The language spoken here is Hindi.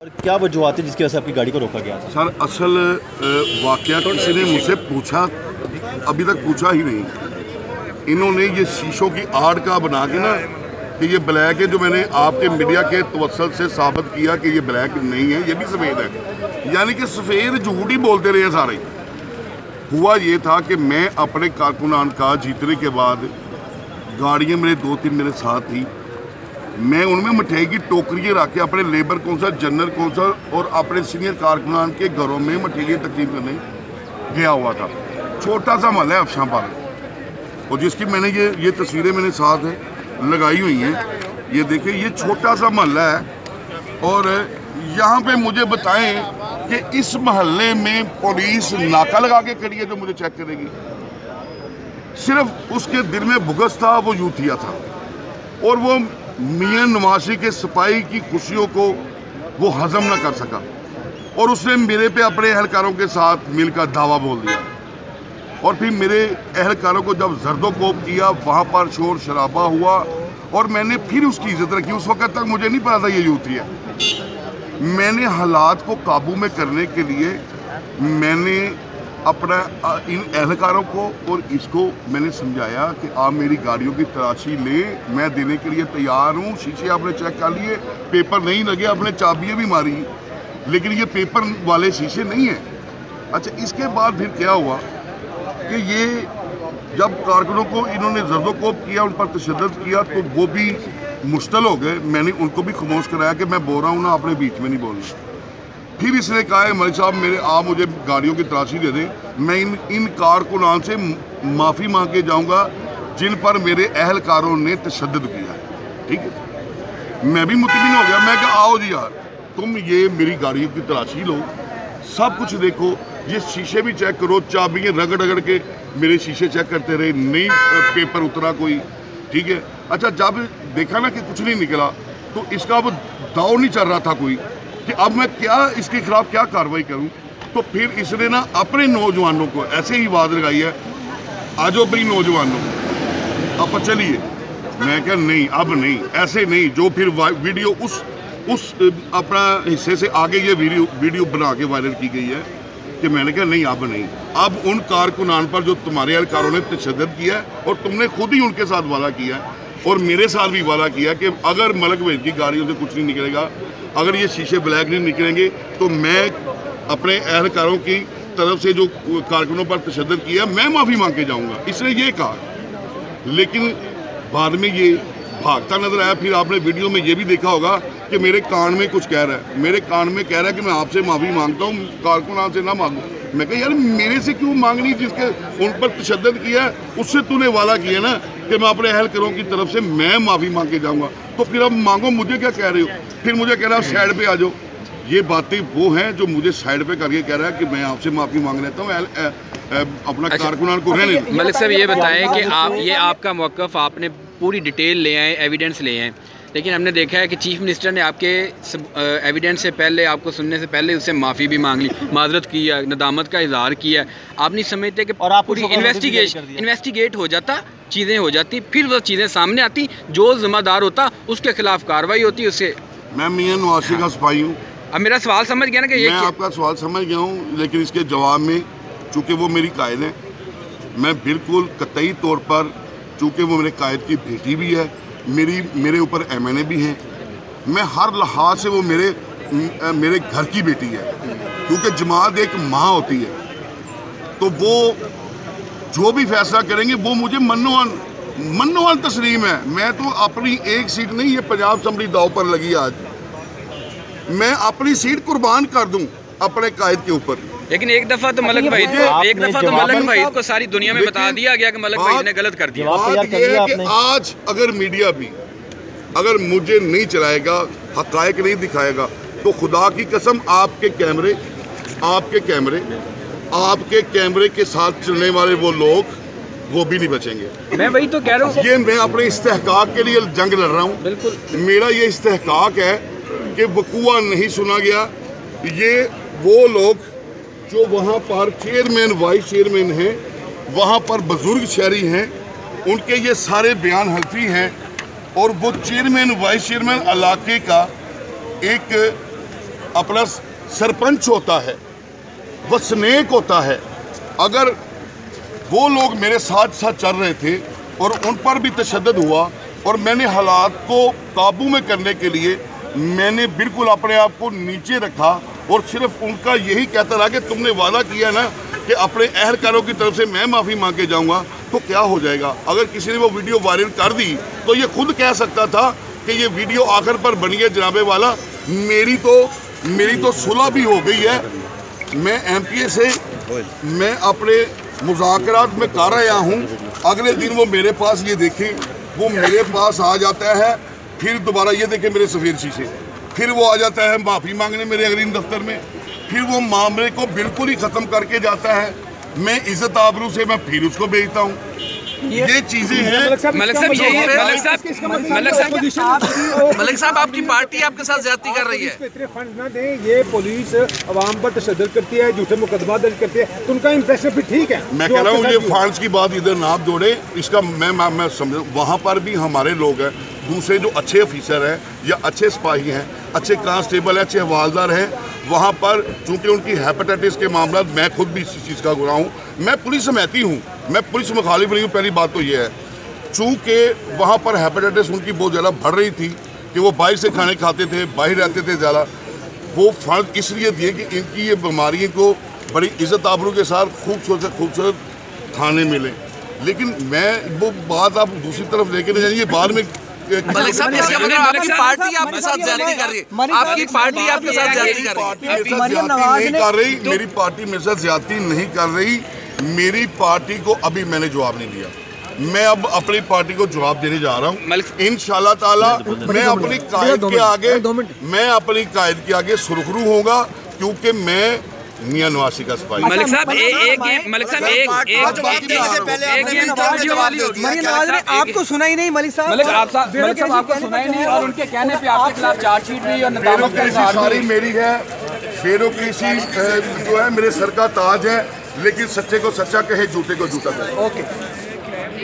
क्या वजूहत है जिसकी वजह से आपकी गाड़ी को रोका गया था? सर असल वाकया किसी ने मुझसे पूछा, अभी तक पूछा ही नहीं। इन्होंने ये शीशों की आड़ का बना के ना कि ये ब्लैक है, जो मैंने आपके मीडिया के तवसल से साबित किया कि ये ब्लैक नहीं है, ये भी सफ़ेद है। यानी कि सफ़ेद झूठ ही बोलते रहे सारे। हुआ ये था कि मैं अपने कारकुनान का जीतने के बाद गाड़ियाँ मेरे 2-3 मेरे साथ थी, मैं उनमें मिठाई की टोकरियाँ रख के अपने लेबर कौंसल, जनरल कौंसल और अपने सीनियर कारकुनान के घरों में मिठाइयाँ तकसीम करने गया हुआ था। छोटा सा महल है अफशांपाल, और जिसकी मैंने ये तस्वीरें मेरे साथ लगाई हुई हैं। ये देखिए, ये छोटा सा महल्ला है और यहाँ पे मुझे बताएं कि इस महल्ले में पुलिस नाका लगा के खड़ी है जो मुझे चेक करेगी। सिर्फ उसके दिल में भुगस था, वो यूथिया था, और वो मियां नवाशी के सिपाही की खुशियों को वो हजम न कर सका, और उसने मेरे पे अपने एहलकारों के साथ मिलकर दावा बोल दिया। और फिर मेरे एहलकारों को जब जर्दोकोब किया, वहाँ पर शोर शराबा हुआ और मैंने फिर उसकी इज्जत रखी। उस वक्त तक मुझे नहीं पता था ये यूथी है। मैंने हालात को काबू में करने के लिए मैंने अपना इन एहलकारों को और इसको मैंने समझाया कि आप मेरी गाड़ियों की तलाशी लें, मैं देने के लिए तैयार हूँ। शीशे आपने चेक कर लिए, पेपर नहीं लगे, आपने चाबियाँ भी मारी, लेकिन ये पेपर वाले शीशे नहीं हैं। अच्छा, इसके बाद फिर क्या हुआ कि ये जब कारकुनों को इन्होंने जर्दोकोब किया, उन पर तशद्दुद किया, तो वो भी मुश्तल हो गए। मैंने उनको भी खामोश कराया कि मैं बोल रहा हूँ ना, अपने बीच में नहीं बोलना। फिर इसने कहा, मलिक साहब आप मुझे गाड़ियों की तलाशी दे दें, मैं इन कारकुनान से माफ़ी मांग के जाऊँगा जिन पर मेरे अहलकारों ने तशद्दुद किया। ठीक है, मैं भी मुतमिन हो गया। मैं कहा, आओ जी यार, तुम ये मेरी गाड़ियों की तलाशी लो, सब कुछ देखो, ये शीशे भी चेक करो, चाबियाँ रगड़ रगड़ के मेरे शीशे चेक करते रहे, नहीं पेपर उतरा कोई। ठीक है, अच्छा, जब देखा ना कि कुछ नहीं निकला, तो इसका अब दाव नहीं चल रहा था कोई कि अब मैं क्या इसके खिलाफ क्या कार्रवाई करूं। तो फिर इसने ना अपने नौजवानों को ऐसे ही आवाज़ लगाई है, आजो भाई नौजवानों, अब चलिए। मैं क्या, नहीं अब नहीं, ऐसे नहीं। जो फिर वीडियो उस अपना हिस्से से आगे ये वीडियो बना के वायरल की गई है कि मैंने कहा नहीं, अब नहीं। अब उन कारकुनान पर जो तुम्हारे एहलकारों ने तशद्दुद किया है, और तुमने खुद ही उनके साथ वादा किया है और मेरे साथ भी वादा किया कि अगर मलक भाई की गाड़ियों से कुछ नहीं निकलेगा, अगर ये शीशे ब्लैक नहीं निकलेंगे, तो मैं अपने एहलकारों की तरफ से जो कारकुनों पर तशद्दुद किया, मैं माफ़ी मांग के जाऊँगा। इसने ये कहा, लेकिन बाद में ये भागता नजर आया। फिर आपने वीडियो में ये भी देखा होगा कि मेरे कान में कुछ कह रहा है, मेरे कान में कह रहा है कि मैं आपसे माफ़ी मांगता हूँ, कारकुनान से ना मांगू। मैं कहा, यार मेरे से क्यों मांगनी, जिसके उन पर तशद्दुद किया है उससे तूने वादा किया ना कि मैं अपने एहलकारों की तरफ से मैं माफ़ी मांग के जाऊँगा। तो फिर अब मांगो, मुझे क्या कह रहे हो? फिर मुझे कह रहा है साइड पे आ जाओ। ये बातें वो हैं जो मुझे साइड पे करके कह रहा है कि मैं आपसे माफ़ी मांग लेता हूँ, अपना कारकुनान को रहने दो। मलिक साहब, ये बताएं कि आपका मौक़िफ़, आपने पूरी डिटेल ले आए, एविडेंस ले आए, लेकिन हमने देखा है कि चीफ मिनिस्टर ने आपके एविडेंस से पहले, आपको सुनने से पहले उससे माफ़ी भी मांग ली, माजरत की है, नदामत का इजहार किया। आप नहीं समझते कि और आप पूरी इन्वेस्टिगेट हो जाता, चीज़ें हो जाती, फिर वो चीज़ें सामने आती, जो ज़िम्मेदार होता उसके खिलाफ कार्रवाई होती उससे। मैं मियां नवाशी का सिपाही हूँ। अब मेरा सवाल समझ गया ना कि मैं आपका सवाल समझ गया हूँ, लेकिन इसके जवाब में चूँकि वो मेरी कायद है, मैं बिल्कुल कतई तौर पर, चूँकि वो मेरे कायद की बेटी भी है, मेरे ऊपर एमएनए भी हैं, मैं हर लिहाज से वो मेरे घर की बेटी है। क्योंकि जमात एक माँ होती है, तो वो जो भी फैसला करेंगे वो मुझे मन्नोवान तस्लीम है। मैं तो अपनी एक सीट नहीं, ये पंजाब असम्बली दाव पर लगी आज, मैं अपनी सीट कुर्बान कर दूं अपने कायद के ऊपर। लेकिन एक दफ़ा तो मलक भाई को सारी दुनिया में बता दिया गया कि मलक भाई ने गलत कर दिया। बात यह है कि आज अगर मीडिया भी अगर मुझे नहीं चलाएगा, हक़ाइक़ नहीं दिखाएगा, तो खुदा की कसम आपके कैमरे के साथ चलने वाले वो लोग वो भी नहीं बचेंगे। मैं वही तो कह रहा हूँ, ये मैं अपने इस्तेहकाक के लिए जंग लड़ रहा हूँ। बिल्कुल, मेरा ये इस्तेहकाक है कि वकूआ नहीं सुना गया। ये वो लोग जो वहाँ पर चेयरमैन, वाइस चेयरमैन हैं, वहाँ पर बुजुर्ग शहरी हैं, उनके ये सारे बयान हल्फी हैं, और वो चेयरमैन, वाइस चेयरमैन इलाके का एक अपना सरपंच होता है, वसनीक होता है, अगर वो लोग मेरे साथ साथ चल रहे थे और उन पर भी तशद्दुद हुआ और मैंने हालात को काबू में करने के लिए मैंने बिल्कुल अपने आप को नीचे रखा और सिर्फ उनका यही कहता रहा कि तुमने वादा किया ना कि अपने अहलकारों की तरफ से मैं माफ़ी मांग के जाऊँगा, तो क्या हो जाएगा। अगर किसी ने वो वीडियो वायरल कर दी तो ये खुद कह सकता था कि ये वीडियो आखिर पर बनी है जनाबे वाला, मेरी तो सुलह भी हो गई है। मैं MPA से मैं अपने मुज़ाकरात में कर रहा हूँ, अगले दिन वो मेरे पास ये देखें, वो मेरे पास आ जाता है, फिर दोबारा ये देखें मेरे सफ़ेद शीशे, फिर वो आ जाता है माफ़ी मांगने मेरे अग्रीम दफ्तर में, फिर वो मामले को बिल्कुल ही ख़त्म करके जाता है। मैं इज़्ज़त आबरू से मैं फिर उसको भेजता हूँ। ये चीजें हैं। मलिक साहब यही है। मलिक साहब आपकी पार्टी आपके साथ ज्यादती कर रही है। इतने फंड ना दें, ये पुलिस अवाम पर तशद्दुद करती है, झूठे मुकदमा दर्ज करती है, तो उनका इंप्रेशन फिर ठीक है। मैं कह रहा हूँ ये फंड्स की बात इधर ना जोड़े, इसका मैं समझ, वहाँ पर भी हमारे लोग हैं, दूसरे जो अच्छे ऑफिसर हैं या अच्छे सिपाही हैं, अच्छे कांस्टेबल हैं, अच्छे हवालदार हैं, वहाँ पर चूँकि उनकी हेपेटाइटिस के मामला, मैं खुद भी इस चीज़ का गुनाह हूँ, मैं पुलिस समझती हूँ, मैं पुलिस मुखालिफ नहीं हूँ। पहली बात तो ये है, चूँकि वहाँ पर हेपेटाइटिस उनकी बहुत ज़्यादा बढ़ रही थी कि वो बाहर से खाने खाते थे, बाहर रहते थे ज़्यादा, वो फंड इसलिए दिए कि इनकी ये बीमारियों को बड़ी इज़्ज़त आबरू के साथ खूबसूरत खाने मिले। लेकिन मैं वो बात आप दूसरी तरफ लेके नहीं जाइए, बाद में मलिक साहब इसका मतलब आपकी पार्टी आपके साथ ज्यादती कर रही है, आपकी पार्टी आपके साथ ज्यादती कर रही है। मेरी पार्टी मेरे साथ ज्यादती नहीं कर रही। मेरी पार्टी को अभी मैंने जवाब नहीं दिया, मैं अब अपनी पार्टी को जवाब देने जा रहा हूँ इंशाल्लाह ताला। मैं अपनी कायद के आगे सुरखरू होगा, क्योंकि मैं मियां नवासी का सिपाही। मलिक साहब आपको सुना ही नहीं मलिक साहब, आपको सुना ही नहीं, और उनके कहने पे आपके खिलाफ चार्जशीट भी और नदामत सारी मेरी है। ब्यूरोक्रेसी जो है मेरे सर का ताज है, लेकिन सच्चे को सच्चा कहे, झूठे को झूठा कहे। ओके।